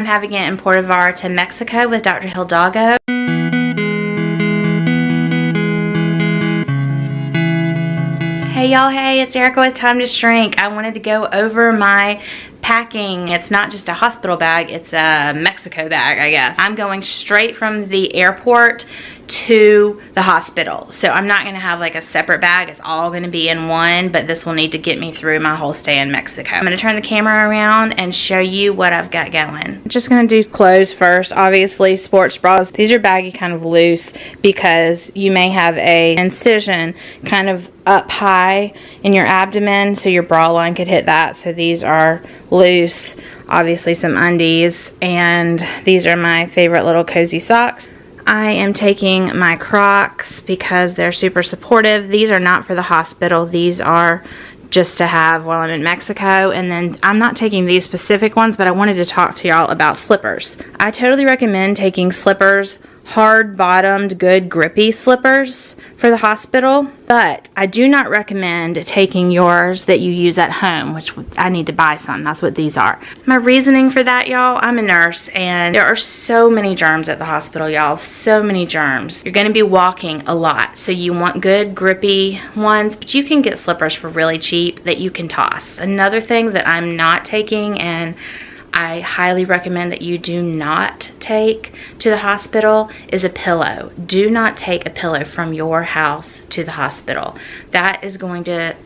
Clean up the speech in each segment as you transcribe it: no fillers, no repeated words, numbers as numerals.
I'm having it in Portovar to Mexico with Dr. Hidalgo. Hey y'all, hey, it's Erica with Time to Shrink. I wanted to go over my packing. It's not just a hospital bag, it's a Mexico bag, I guess. I'm going straight from the airport to the hospital. So I'm not gonna have like a separate bag. It's all gonna be in one, but this will need to get me through my whole stay in Mexico. I'm gonna turn the camera around and show you what I've got going. I'm just gonna do clothes first. Obviously, sports bras. These are baggy, kind of loose, because you may have a incision kind of up high in your abdomen, so your bra line could hit that. So these are loose. Obviously some undies, and these are my favorite little cozy socks. I am taking my Crocs because they're super supportive. These are not for the hospital. These are just to have while I'm in Mexico. And then I'm not taking these specific ones, but I wanted to talk to y'all about slippers. I totally recommend taking slippers, hard bottomed, good grippy slippers for the hospital, but I do not recommend taking yours that you use at home, which I need to buy some. That's what these are. My reasoning for that, y'all, I'm a nurse and there are so many germs at the hospital, y'all, so many germs. You're gonna be walking a lot, so you want good grippy ones, but you can get slippers for really cheap that you can toss. Another thing that I'm not taking, and I highly recommend that you do not take to the hospital, is a pillow. Do not take a pillow from your house to the hospital. That is going to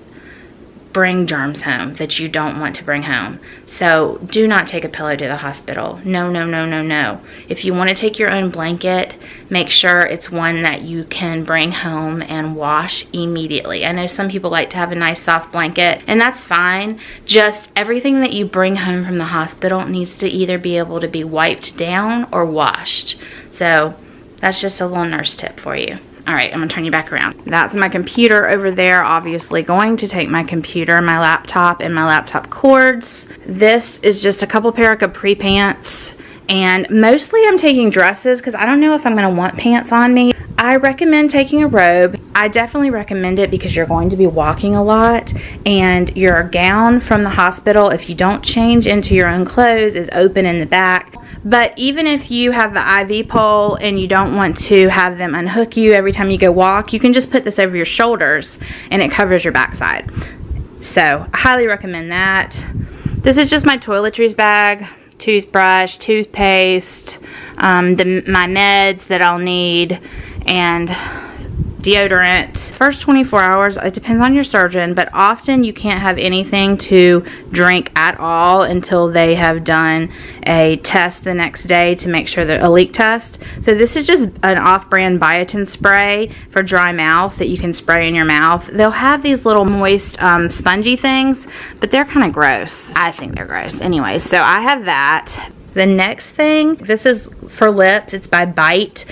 bring germs home that you don't want to bring home. So do not take a pillow to the hospital. No, no, no, no, no. If you want to take your own blanket, make sure it's one that you can bring home and wash immediately. I know some people like to have a nice soft blanket, and that's fine. Just everything that you bring home from the hospital needs to either be able to be wiped down or washed. So that's just a little nurse tip for you. All right, I'm gonna turn you back around. That's my computer over there. Obviously going to take my computer, my laptop, and my laptop cords. This is just a couple pair of capri pants, and mostly I'm taking dresses because I don't know if I'm gonna want pants on me. I recommend taking a robe. I definitely recommend it because you're going to be walking a lot, and your gown from the hospital, if you don't change into your own clothes, is open in the back. But even if you have the IV pole and you don't want to have them unhook you every time you go walk, you can just put this over your shoulders and it covers your backside. So I highly recommend that. This is just my toiletries bag, toothbrush, toothpaste, my meds that I'll need, and deodorant. First 24 hours, it depends on your surgeon, but often you can't have anything to drink at all until they have done a test the next day to make sure that a leak test. So this is just an off-brand biotin spray for dry mouth that you can spray in your mouth. They'll have these little moist spongy things, but they're kind of gross. I think they're gross. Anyway, so I have that. The next thing, this is for lips. It's by Bite.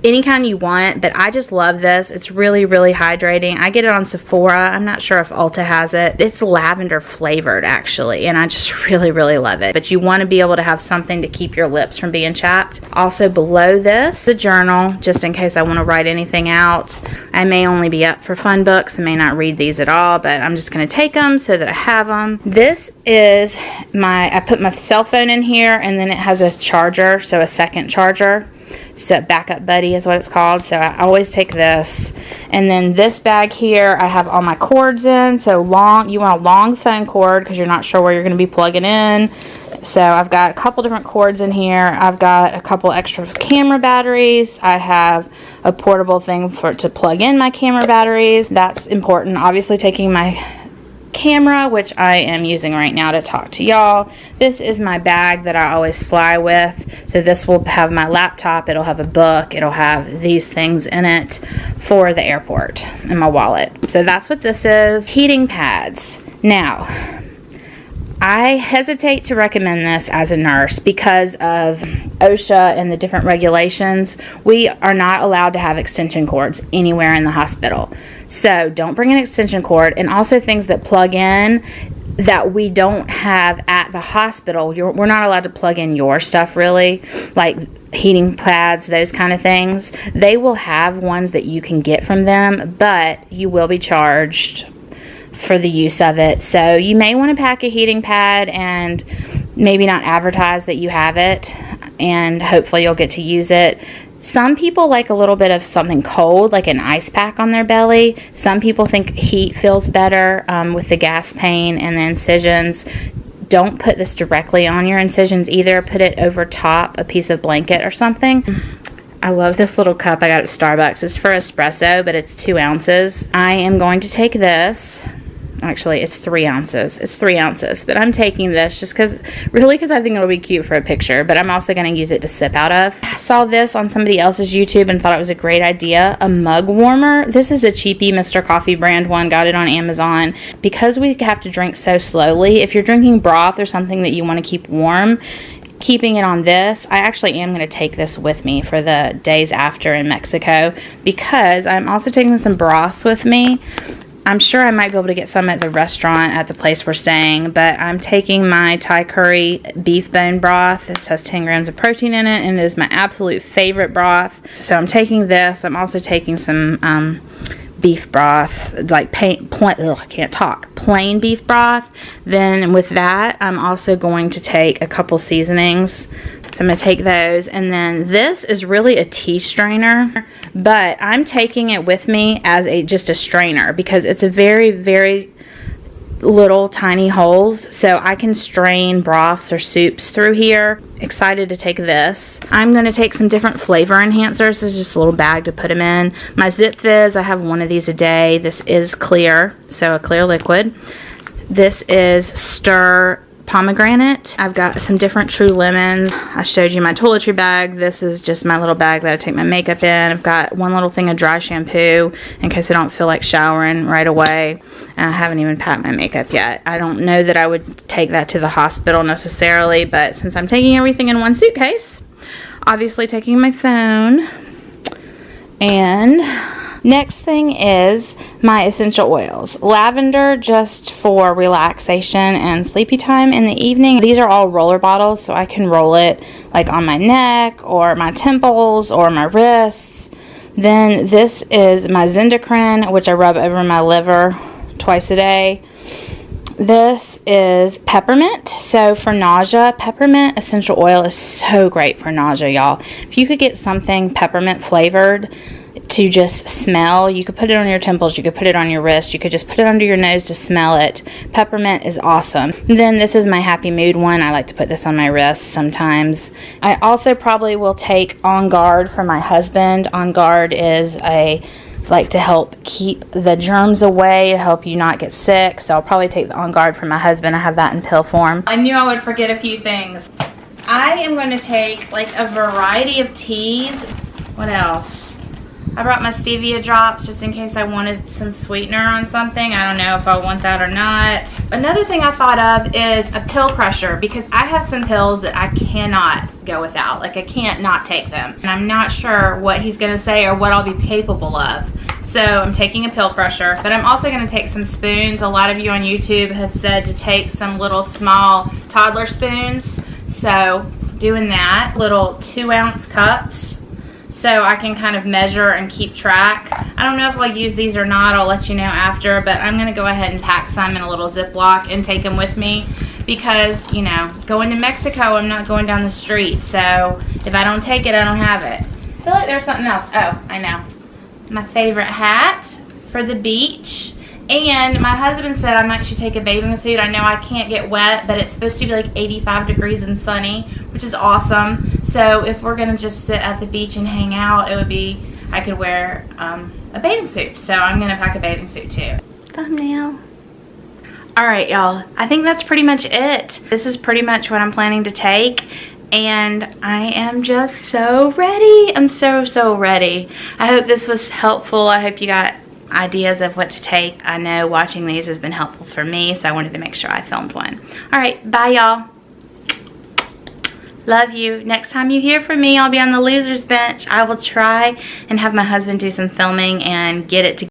Any kind you want, but I just love this. It's really, really hydrating. I get it on Sephora. I'm not sure if Ulta has it. It's lavender flavored, actually, and I just really, really love it. But you want to be able to have something to keep your lips from being chapped. Also below this, the journal, just in case I want to write anything out. I may only be up for fun books. I may not read these at all, but I'm just going to take them so that I have them. This is I put my cell phone in here, and then it has a charger, so a second charger. So backup buddy is what it's called. So I always take this. And then this bag here, I have all my cords in. So you want a long phone cord because you're not sure where you're going to be plugging in. So I've got a couple different cords in here. I've got a couple extra camera batteries. I have a portable thing to plug in my camera batteries. That's important. Obviously taking my camera, which I am using right now to talk to y'all. This is my bag that I always fly with. So this will have my laptop, it'll have a book, it'll have these things in it for the airport, and my wallet. So that's what this is. Heating pads. Now, I hesitate to recommend this as a nurse because of OSHA and the different regulations. We are not allowed to have extension cords anywhere in the hospital. So don't bring an extension cord, and also things that plug in that we don't have at the hospital. We're not allowed to plug in your stuff, really, like heating pads, those kind of things. They will have ones that you can get from them, but you will be charged for the use of it. So you may want to pack a heating pad and maybe not advertise that you have it, and hopefully you'll get to use it. Some people like a little bit of something cold, like an ice pack on their belly. Some people think heat feels better with the gas pain and the incisions. Don't put this directly on your incisions either. Put it over top a piece of blanket or something. I love this little cup I got at Starbucks. It's for espresso, but it's 2 ounces. I am going to take this. Actually, it's 3 ounces. It's 3 ounces. But I'm taking this just because I think it'll be cute for a picture. But I'm also going to use it to sip out of. I saw this on somebody else's YouTube and thought it was a great idea. A mug warmer. This is a cheapy Mr. Coffee brand one. Got it on Amazon. Because we have to drink so slowly, if you're drinking broth or something that you want to keep warm, keeping it on this, I actually am going to take this with me for the days after in Mexico, because I'm also taking some broths with me. I'm sure I might be able to get some at the restaurant at the place we're staying, but I'm taking my Thai curry beef bone broth. This has 10 grams of protein in it, and it is my absolute favorite broth. So I'm taking this. I'm also taking some beef broth, like plain beef broth. Then with that, I'm also going to take a couple seasonings. So I'm going to take those, and then this is really a tea strainer, but I'm taking it with me as just a strainer, because it's a very, very little tiny holes, so I can strain broths or soups through here. Excited to take this. I'm going to take some different flavor enhancers. This is just a little bag to put them in. My Zip Fizz, I have one of these a day. This is clear, so a clear liquid. This is Stir pomegranate. I've got some different True Lemons. I showed you my toiletry bag. This is just my little bag that I take my makeup in. I've got one little thing of dry shampoo in case I don't feel like showering right away. And I haven't even packed my makeup yet. I don't know that I would take that to the hospital necessarily, but since I'm taking everything in one suitcase, obviously taking my phone. And next thing is my essential oils. Lavender, just for relaxation and sleepy time in the evening. These are all roller bottles, so I can roll it like on my neck or my temples or my wrists. Then this is my Zendocrine, which I rub over my liver twice a day. This is peppermint. So for nausea, peppermint essential oil is so great for nausea, y'all. If you could get something peppermint flavored to just smell, you could put it on your temples, you could put it on your wrist, you could just put it under your nose to smell it. Peppermint is awesome. And then this is my Happy Mood one. I like to put this on my wrist sometimes. I also probably will take On Guard for my husband. On Guard is like to help keep the germs away, to help you not get sick. So I'll probably take the On Guard for my husband. I have that in pill form. I knew I would forget a few things. I am going to take like a variety of teas. What else? I brought my stevia drops just in case I wanted some sweetener on something. I don't know if I want that or not. Another thing I thought of is a pill crusher, because I have some pills that I cannot go without. Like, I can't not take them. And I'm not sure what he's going to say or what I'll be capable of. So I'm taking a pill crusher, but I'm also going to take some spoons. A lot of you on YouTube have said to take some little small toddler spoons. So doing that. Little 2-ounce cups, so I can kind of measure and keep track. I don't know if I'll use these or not. I'll let you know after, but I'm gonna go ahead and pack some in a little Ziploc and take them with me, because, you know, going to Mexico, I'm not going down the street. So if I don't take it, I don't have it. I feel like there's something else. Oh, I know. My favorite hat for the beach. And my husband said I might should take a bathing suit. I know I can't get wet, but it's supposed to be like 85 degrees and sunny, which is awesome. So if we're gonna just sit at the beach and hang out, it would be, I could wear a bathing suit. So I'm gonna pack a bathing suit too. Thumbnail. All right, y'all, I think that's pretty much it. This is pretty much what I'm planning to take. And I am just so ready. I'm so ready. I hope this was helpful. I hope you got ideas of what to take. I know watching these has been helpful for me, so I wanted to make sure I filmed one. All right, bye y'all. Love you. Next time you hear from me, I'll be on the loser's bench. I will try and have my husband do some filming and get it together.